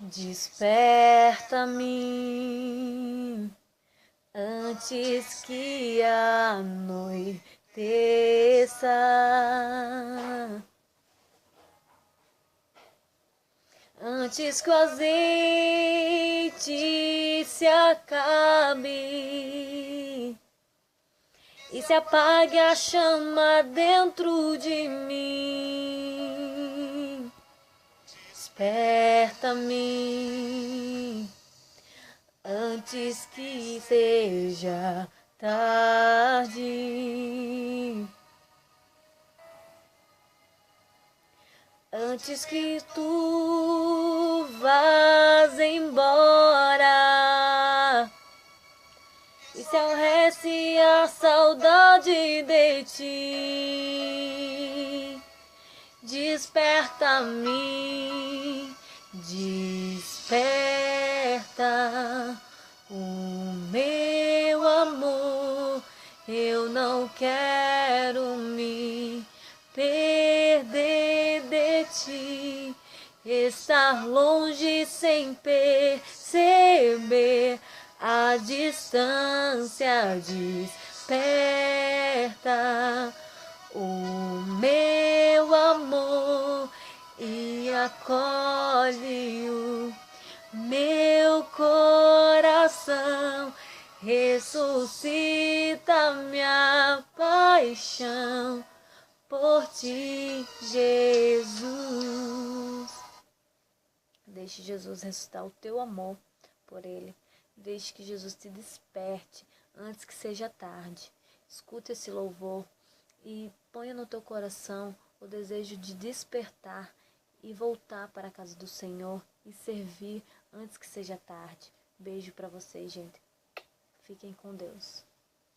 Desperta-me antes que anoiteça, antes que o azeite se acabe e se apague a chama dentro de mim. Desperta-me antes que seja tarde, antes que tu vás embora e se arreste a saudade de ti. Desperta-me, desperta o meu amor. Eu não quero me perder de ti, estar longe sem perceber a distância. Desperta o meu amor e acolhe o meu coração, ressuscita minha paixão por ti, Jesus. Deixe Jesus ressuscitar o teu amor por ele. Deixe que Jesus te desperte antes que seja tarde. Escuta esse louvor e ponha no teu coração o desejo de despertar e voltar para a casa do Senhor e servir antes que seja tarde. Beijo para vocês, gente. Fiquem com Deus.